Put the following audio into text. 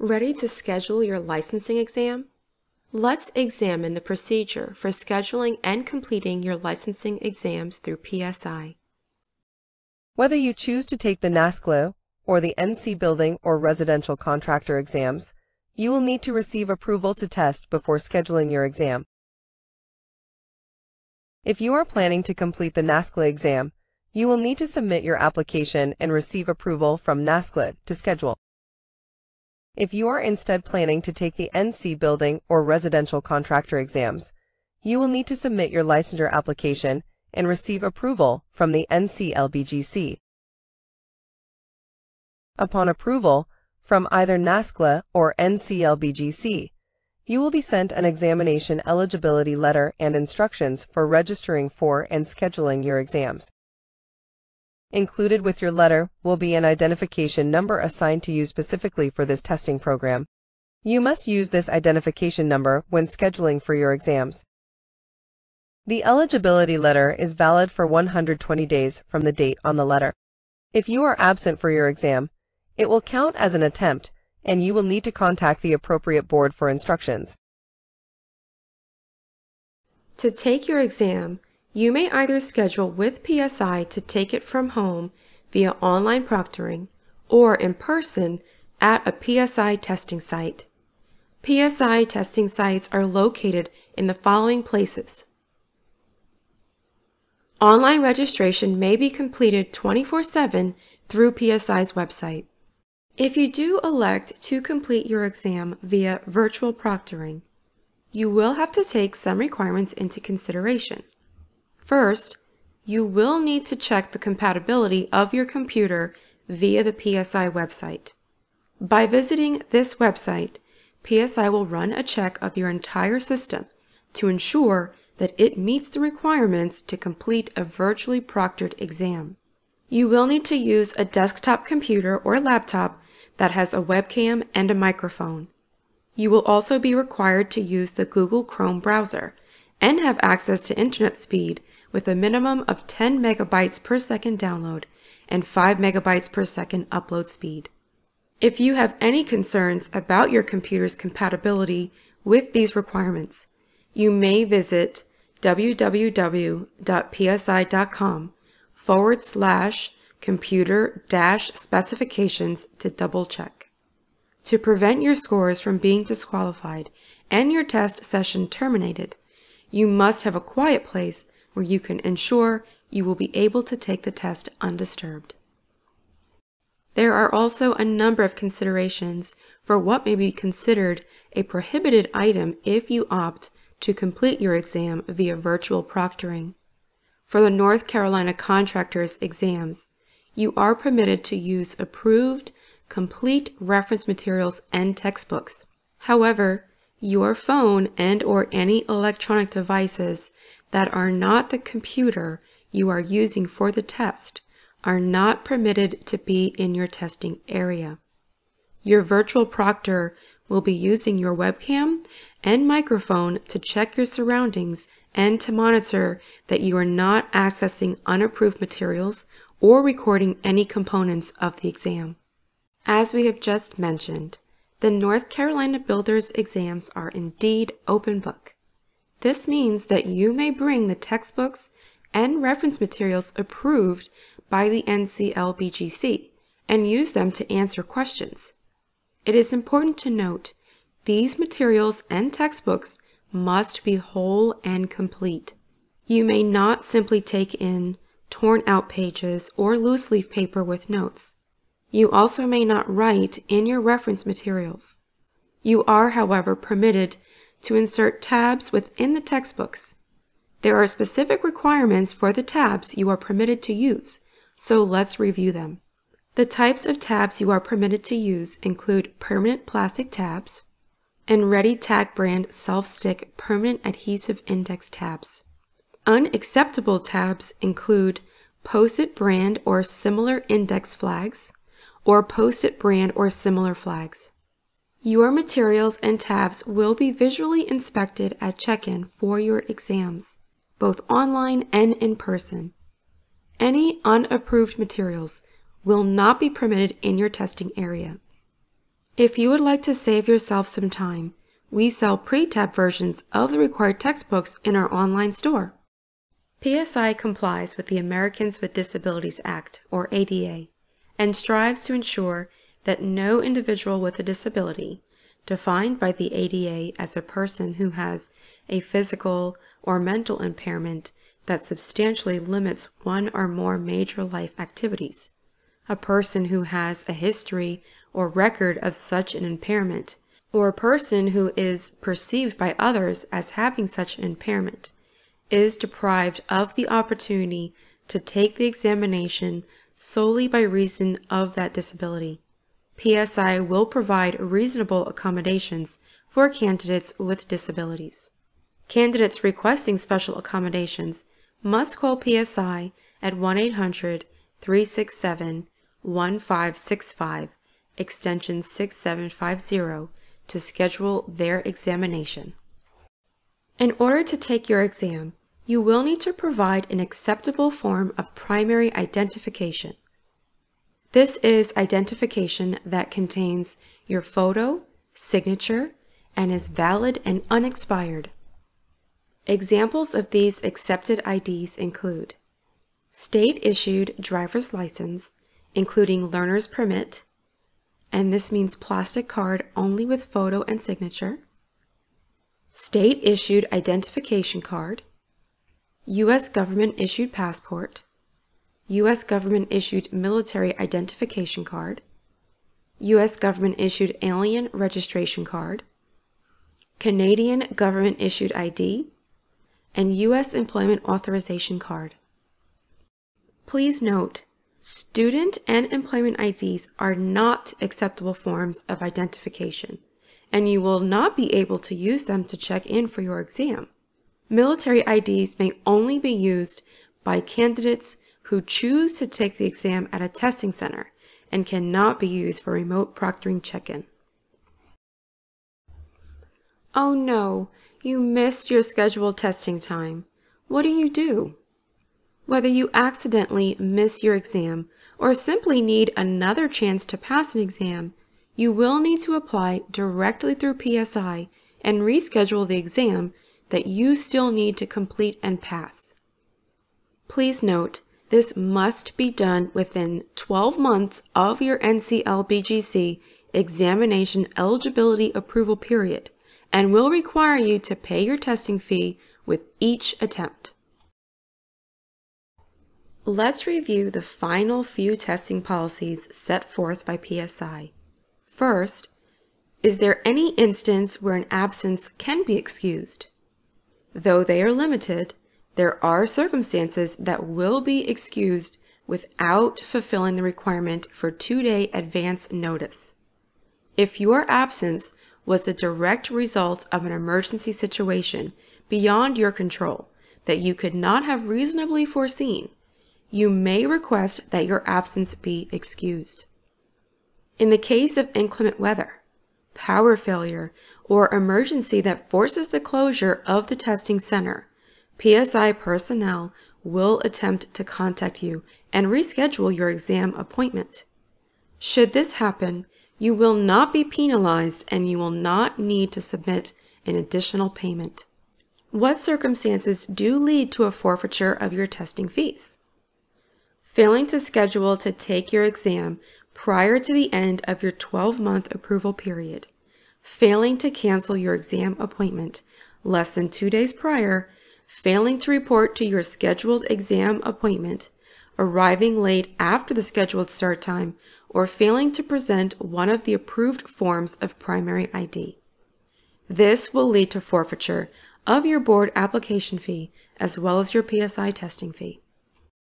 Ready to schedule your licensing exam? Let's examine the procedure for scheduling and completing your licensing exams through PSI. Whether you choose to take the NASCLA or the NC Building or Residential Contractor Exams, you will need to receive approval to test before scheduling your exam. If you are planning to complete the NASCLA exam, you will need to submit your application and receive approval from NASCLA to schedule. If you are instead planning to take the NC Building or Residential Contractor Exams, you will need to submit your licensure application and receive approval from the NCLBGC. Upon approval from either NASCLA or NCLBGC, you will be sent an Examination Eligibility Letter and instructions for registering for and scheduling your exams. Included with your letter will be an identification number assigned to you specifically for this testing program. You must use this identification number when scheduling for your exams. The eligibility letter is valid for 120 days from the date on the letter. If you are absent for your exam, it will count as an attempt, and you will need to contact the appropriate board for instructions. To take your exam, you may either schedule with PSI to take it from home via online proctoring or in person at a PSI testing site. PSI testing sites are located in the following places. Online registration may be completed 24/7 through PSI's website. If you do elect to complete your exam via virtual proctoring, you will have to take some requirements into consideration. First, you will need to check the compatibility of your computer via the PSI website. By visiting this website, PSI will run a check of your entire system to ensure that it meets the requirements to complete a virtually proctored exam. You will need to use a desktop computer or laptop that has a webcam and a microphone. You will also be required to use the Google Chrome browser and have access to internet speed with a minimum of 10 megabytes per second download and 5 megabytes per second upload speed. If you have any concerns about your computer's compatibility with these requirements, you may visit www.psi.com/computer-specifications to double check. To prevent your scores from being disqualified and your test session terminated, you must have a quiet place where you can ensure you will be able to take the test undisturbed. There are also a number of considerations for what may be considered a prohibited item if you opt to complete your exam via virtual proctoring. For the North Carolina Contractors Exams, you are permitted to use approved, complete reference materials and textbooks. However, your phone and/or any electronic devices that are not the computer you are using for the test are not permitted to be in your testing area. Your virtual proctor will be using your webcam and microphone to check your surroundings and to monitor that you are not accessing unapproved materials or recording any components of the exam. As we have just mentioned, the North Carolina Builders Exams are indeed open book. This means that you may bring the textbooks and reference materials approved by the NCLBGC and use them to answer questions. It is important to note these materials and textbooks must be whole and complete. You may not simply take in torn out pages or loose leaf paper with notes. You also may not write in your reference materials. You are, however, permitted to insert tabs within the textbooks. There are specific requirements for the tabs you are permitted to use, so let's review them. The types of tabs you are permitted to use include permanent plastic tabs and RETAKING brand self-stick permanent adhesive index tabs. Unacceptable tabs include Post-it brand or similar index flags or Post-it brand or similar flags. Your materials and tabs will be visually inspected at check-in for your exams, both online and in person. Any unapproved materials will not be permitted in your testing area. If you would like to save yourself some time, we sell pre-tab versions of the required textbooks in our online store. PSI complies with the Americans with Disabilities Act, or ADA, and strives to ensure that no individual with a disability, defined by the ADA as a person who has a physical or mental impairment that substantially limits one or more major life activities, a person who has a history or record of such an impairment, or a person who is perceived by others as having such an impairment, is deprived of the opportunity to take the examination solely by reason of that disability. PSI will provide reasonable accommodations for candidates with disabilities. Candidates requesting special accommodations must call PSI at 1-800-367-1565, extension 6750, to schedule their examination. In order to take your exam, you will need to provide an acceptable form of primary identification. This is identification that contains your photo, signature, and is valid and unexpired. Examples of these accepted IDs include state-issued driver's license, including learner's permit, and this means plastic card only with photo and signature, state-issued identification card, U.S. government-issued passport, U.S. government-issued military identification card, U.S. government-issued alien registration card, Canadian government-issued ID, and U.S. employment authorization card. Please note, student and employment IDs are not acceptable forms of identification, and you will not be able to use them to check in for your exam. Military IDs may only be used by candidates who choose to take the exam at a testing center and cannot be used for remote proctoring check-in. Oh no, you missed your scheduled testing time. What do? Whether you accidentally miss your exam or simply need another chance to pass an exam, you will need to apply directly through PSI and reschedule the exam that you still need to complete and pass. Please note, this must be done within 12 months of your NCLBGC Examination Eligibility Approval period and will require you to pay your testing fee with each attempt. Let's review the final few testing policies set forth by PSI. First, is there any instance where an absence can be excused? Though they are limited, there are circumstances that will be excused without fulfilling the requirement for 2-day advance notice. If your absence was the direct result of an emergency situation beyond your control that you could not have reasonably foreseen, you may request that your absence be excused. In the case of inclement weather, power failure, or emergency that forces the closure of the testing center, PSI personnel will attempt to contact you and reschedule your exam appointment. Should this happen, you will not be penalized and you will not need to submit an additional payment. What circumstances do lead to a forfeiture of your testing fees? Failing to schedule to take your exam prior to the end of your 12-month approval period, failing to cancel your exam appointment less than 2 days prior, failing to report to your scheduled exam appointment, arriving late after the scheduled start time, or failing to present one of the approved forms of primary ID. This will lead to forfeiture of your board application fee as well as your PSI testing fee.